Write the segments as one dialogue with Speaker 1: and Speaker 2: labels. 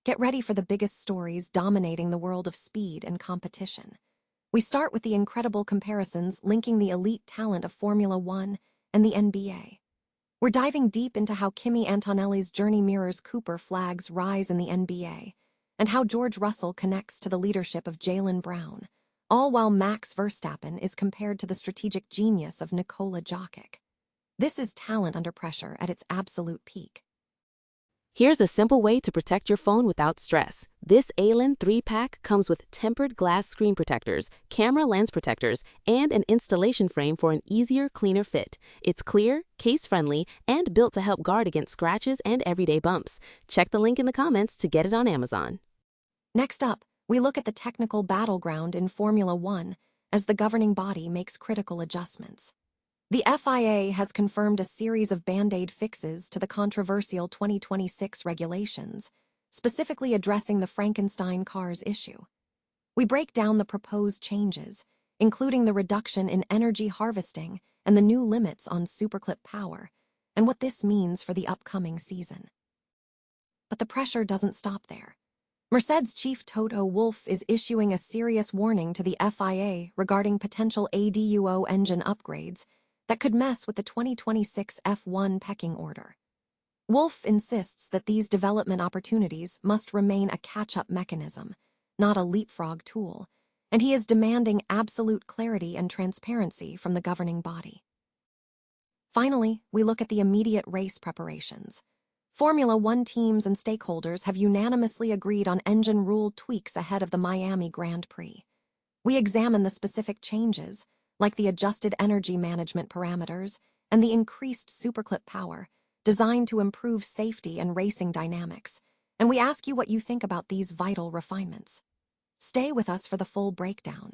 Speaker 1: Get ready for the biggest stories dominating the world of speed and competition. We start with the incredible comparisons linking the elite talent of Formula One and the NBA. We're diving deep into how Kimi Antonelli's journey mirrors Cooper Flagg's rise in the NBA, and how George Russell connects to the leadership of Jaylen Brown, all while Max Verstappen is compared to the strategic genius of Nikola Jokic. This is talent under pressure at its absolute peak.
Speaker 2: Here's a simple way to protect your phone without stress. This ALEN 3-pack comes with tempered glass screen protectors, camera lens protectors, and an installation frame for an easier, cleaner fit. It's clear, case-friendly, and built to help guard against scratches and everyday bumps. Check the link in the comments to get it on Amazon.
Speaker 1: Next up, we look at the technical battleground in Formula One as the governing body makes critical adjustments. The FIA has confirmed a series of Band-Aid fixes to the controversial 2026 regulations, specifically addressing the Frankenstein cars issue. We break down the proposed changes, including the reduction in energy harvesting and the new limits on superclip power, and what this means for the upcoming season. But the pressure doesn't stop there. Mercedes chief Toto Wolff is issuing a serious warning to the FIA regarding potential ADUO engine upgrades that could mess with the 2026 F1 pecking order. Wolff insists that these development opportunities must remain a catch-up mechanism, not a leapfrog tool, and he is demanding absolute clarity and transparency from the governing body. Finally, we look at the immediate race preparations. Formula One teams and stakeholders have unanimously agreed on engine rule tweaks ahead of the Miami Grand Prix. We examine the specific changes, like the adjusted energy management parameters and the increased superclip power, designed to improve safety and racing dynamics, and we ask you what you think about these vital refinements. Stay with us for the full breakdown.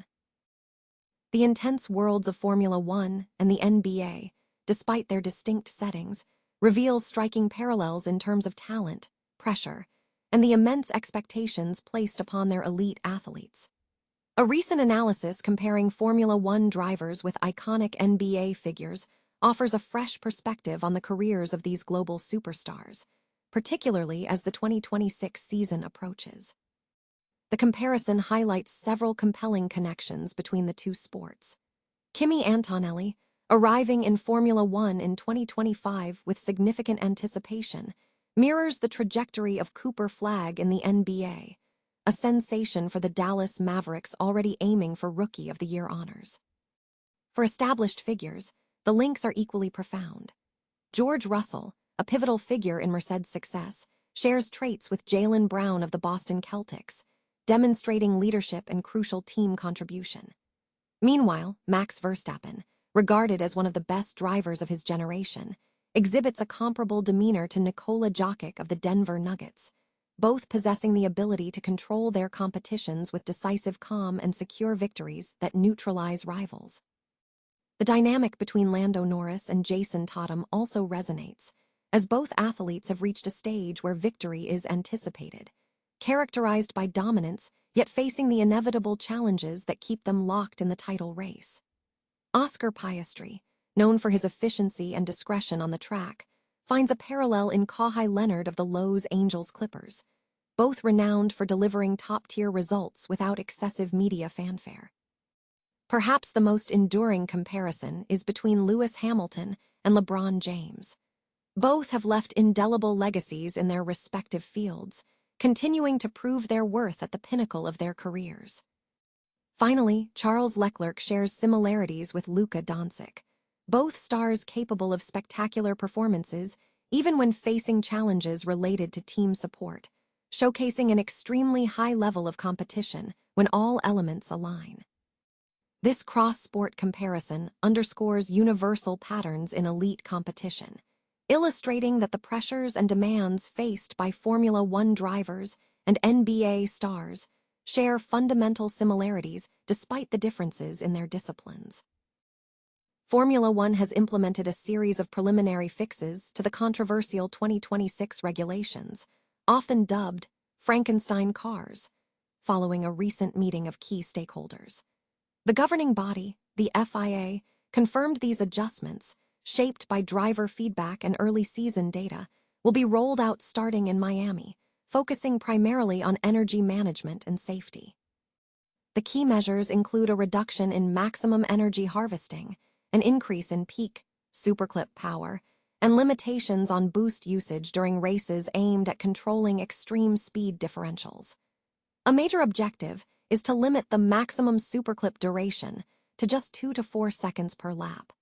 Speaker 1: The intense worlds of Formula One and the NBA, despite their distinct settings, reveals striking parallels in terms of talent, pressure, and the immense expectations placed upon their elite athletes. A recent analysis comparing Formula One drivers with iconic NBA figures offers a fresh perspective on the careers of these global superstars, particularly as the 2026 season approaches. The comparison highlights several compelling connections between the two sports. Kimi Antonelli, arriving in Formula One in 2025 with significant anticipation, mirrors the trajectory of Cooper Flagg in the NBA, a sensation for the Dallas Mavericks already aiming for Rookie of the Year honors. For established figures, the links are equally profound. George Russell, a pivotal figure in Mercedes' success, shares traits with Jaylen Brown of the Boston Celtics, demonstrating leadership and crucial team contribution. Meanwhile, Max Verstappen, regarded as one of the best drivers of his generation, exhibits a comparable demeanor to Nikola Jokic of the Denver Nuggets, both possessing the ability to control their competitions with decisive calm and secure victories that neutralize rivals. The dynamic between Lando Norris and Jason Tatum also resonates, as both athletes have reached a stage where victory is anticipated, characterized by dominance, yet facing the inevitable challenges that keep them locked in the title race. Oscar Piastri, known for his efficiency and discretion on the track, finds a parallel in Kawhi Leonard of the Los Angeles Clippers, both renowned for delivering top-tier results without excessive media fanfare. Perhaps the most enduring comparison is between Lewis Hamilton and LeBron James. Both have left indelible legacies in their respective fields, continuing to prove their worth at the pinnacle of their careers. Finally, Charles Leclerc shares similarities with Luka Doncic, both stars capable of spectacular performances even when facing challenges related to team support, showcasing an extremely high level of competition when all elements align. This cross-sport comparison underscores universal patterns in elite competition, illustrating that the pressures and demands faced by Formula One drivers and NBA stars share fundamental similarities despite the differences in their disciplines. Formula One has implemented a series of preliminary fixes to the controversial 2026 regulations, often dubbed Frankenstein cars, following a recent meeting of key stakeholders. The governing body, the FIA, confirmed these adjustments, shaped by driver feedback and early season data, will be rolled out starting in Miami, focusing primarily on energy management and safety. The key measures include a reduction in maximum energy harvesting, an increase in peak superclip power, and limitations on boost usage during races aimed at controlling extreme speed differentials. A major objective is to limit the maximum superclip duration to just 2 to 4 seconds per lap.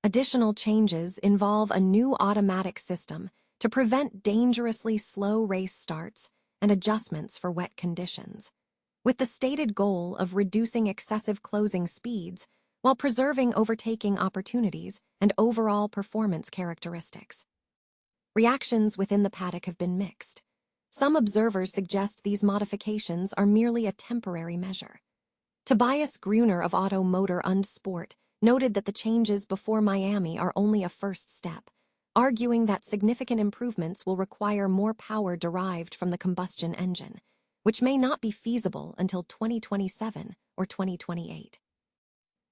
Speaker 1: Additional changes involve a new automatic system to prevent dangerously slow race starts and adjustments for wet conditions, with the stated goal of reducing excessive closing speeds while preserving overtaking opportunities and overall performance characteristics. Reactions within the paddock have been mixed. Some observers suggest these modifications are merely a temporary measure. Tobias Gruner of Auto Motor und Sport noted that the changes before Miami are only a first step, arguing that significant improvements will require more power derived from the combustion engine, which may not be feasible until 2027 or 2028.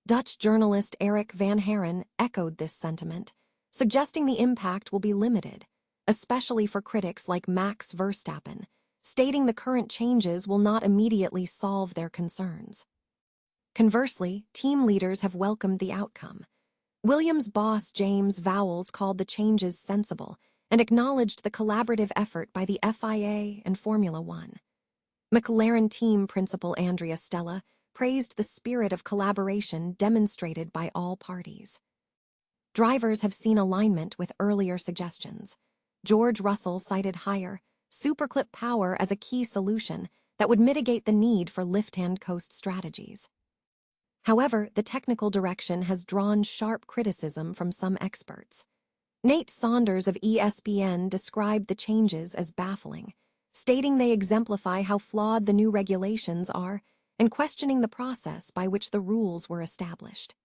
Speaker 1: Dutch journalist Eric van Haren echoed this sentiment, suggesting the impact will be limited, especially for critics like Max Verstappen, stating the current changes will not immediately solve their concerns. Conversely, team leaders have welcomed the outcome. Williams boss James Vowles called the changes sensible and acknowledged the collaborative effort by the FIA and Formula One. McLaren team principal Andrea Stella praised the spirit of collaboration demonstrated by all parties. Drivers have seen alignment with earlier suggestions. George Russell cited higher superclip power as a key solution that would mitigate the need for lift-hand coast strategies. However, the technical direction has drawn sharp criticism from some experts. Nate Saunders of ESPN described the changes as baffling, stating they exemplify how flawed the new regulations are and questioning the process by which the rules were established.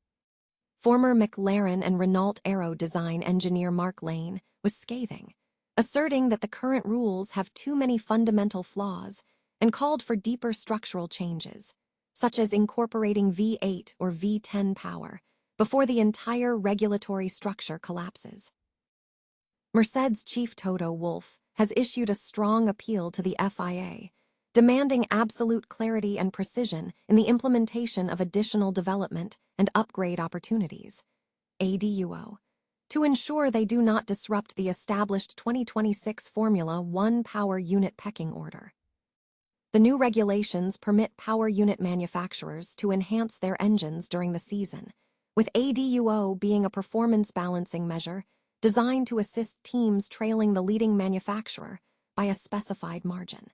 Speaker 1: Former McLaren and Renault Aero design engineer Mark Lane was scathing, asserting that the current rules have too many fundamental flaws and called for deeper structural changes, such as incorporating V8 or V10 power, before the entire regulatory structure collapses. Mercedes chief Toto Wolff has issued a strong appeal to the FIA, demanding absolute clarity and precision in the implementation of additional development and upgrade opportunities, ADUO, to ensure they do not disrupt the established 2026 Formula One power unit pecking order. The new regulations permit power unit manufacturers to enhance their engines during the season, with ADUO being a performance balancing measure designed to assist teams trailing the leading manufacturer by a specified margin.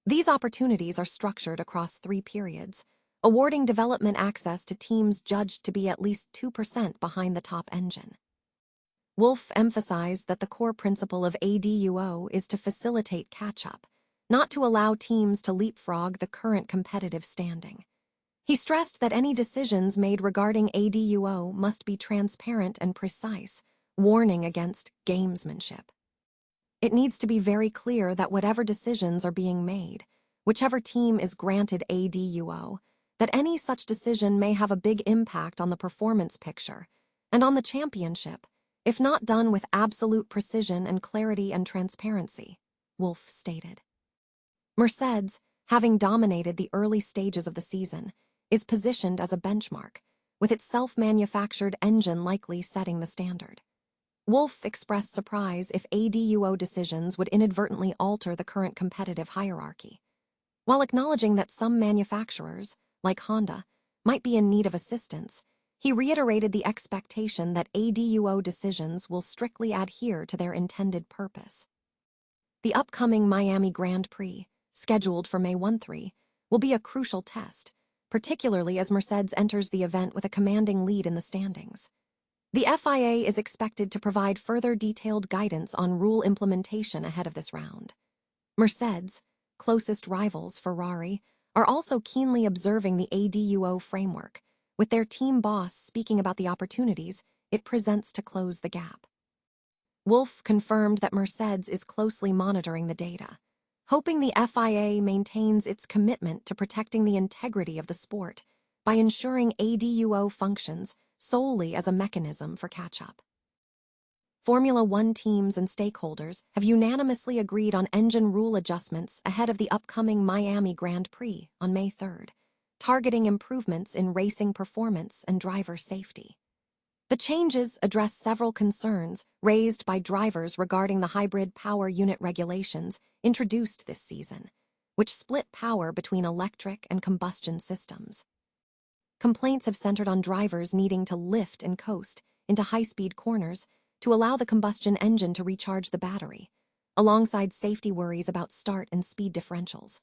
Speaker 1: These opportunities are structured across 3 periods, awarding development access to teams judged to be at least 2% behind the top engine. Wolff emphasized that the core principle of ADUO is to facilitate catch-up, not to allow teams to leapfrog the current competitive standing. He stressed that any decisions made regarding ADUO must be transparent and precise, warning against gamesmanship. It needs to be very clear that whatever decisions are being made, whichever team is granted ADUO, that any such decision may have a big impact on the performance picture and on the championship, if not done with absolute precision and clarity and transparency, Wolff stated. Mercedes, having dominated the early stages of the season, is positioned as a benchmark, with its self-manufactured engine likely setting the standard. Wolff expressed surprise if ADUO decisions would inadvertently alter the current competitive hierarchy. While acknowledging that some manufacturers, like Honda, might be in need of assistance, he reiterated the expectation that ADUO decisions will strictly adhere to their intended purpose. The upcoming Miami Grand Prix, scheduled for May 13, will be a crucial test, particularly as Mercedes enters the event with a commanding lead in the standings. The FIA is expected to provide further detailed guidance on rule implementation ahead of this round. Mercedes, closest rivals Ferrari, are also keenly observing the ADUO framework, with their team boss speaking about the opportunities it presents to close the gap. Wolff confirmed that Mercedes is closely monitoring the data, hoping the FIA maintains its commitment to protecting the integrity of the sport by ensuring ADUO functions solely as a mechanism for catch-up. Formula One teams and stakeholders have unanimously agreed on engine rule adjustments ahead of the upcoming Miami Grand Prix on May 3rd, targeting improvements in racing performance and driver safety. The changes address several concerns raised by drivers regarding the hybrid power unit regulations introduced this season, which split power between electric and combustion systems. Complaints have centered on drivers needing to lift and coast into high-speed corners to allow the combustion engine to recharge the battery, alongside safety worries about start and speed differentials.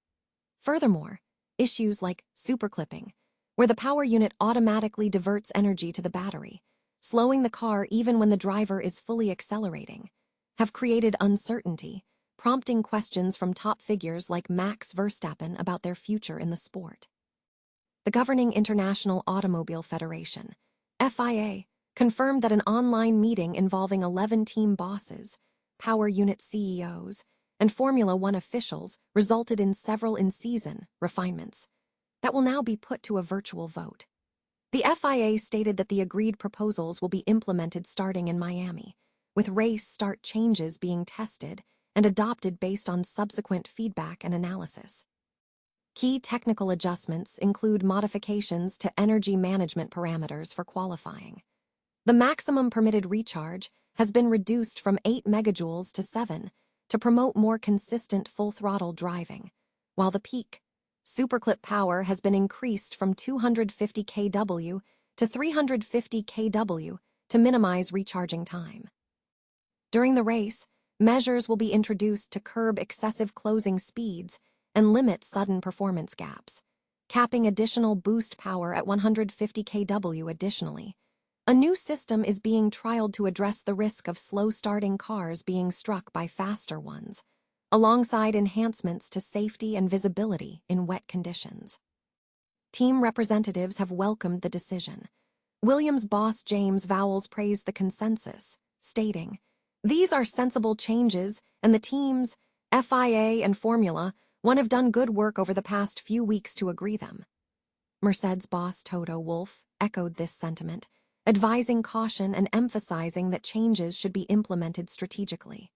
Speaker 1: Furthermore, issues like superclipping, where the power unit automatically diverts energy to the battery, slowing the car even when the driver is fully accelerating, have created uncertainty, prompting questions from top figures like Max Verstappen about their future in the sport. The governing International Automobile Federation, FIA, confirmed that an online meeting involving 11 team bosses, power unit CEOs, and Formula One officials resulted in several in-season refinements that will now be put to a virtual vote. The FIA stated that the agreed proposals will be implemented starting in Miami, with race start changes being tested and adopted based on subsequent feedback and analysis. Key technical adjustments include modifications to energy management parameters for qualifying. The maximum permitted recharge has been reduced from 8 megajoules to 7 to promote more consistent full-throttle driving, while the peak superclip power has been increased from 250 kW to 350 kW to minimize recharging time. During the race, measures will be introduced to curb excessive closing speeds and limit sudden performance gaps, capping additional boost power at 150 kW additionally. A new system is being trialed to address the risk of slow-starting cars being struck by faster ones, alongside enhancements to safety and visibility in wet conditions. Team representatives have welcomed the decision. Williams boss James Vowles praised the consensus, stating, "These are sensible changes, and the teams, FIA and Formula One, have done good work over the past few weeks to agree them." Mercedes boss Toto Wolff echoed this sentiment, advising caution and emphasizing that changes should be implemented strategically.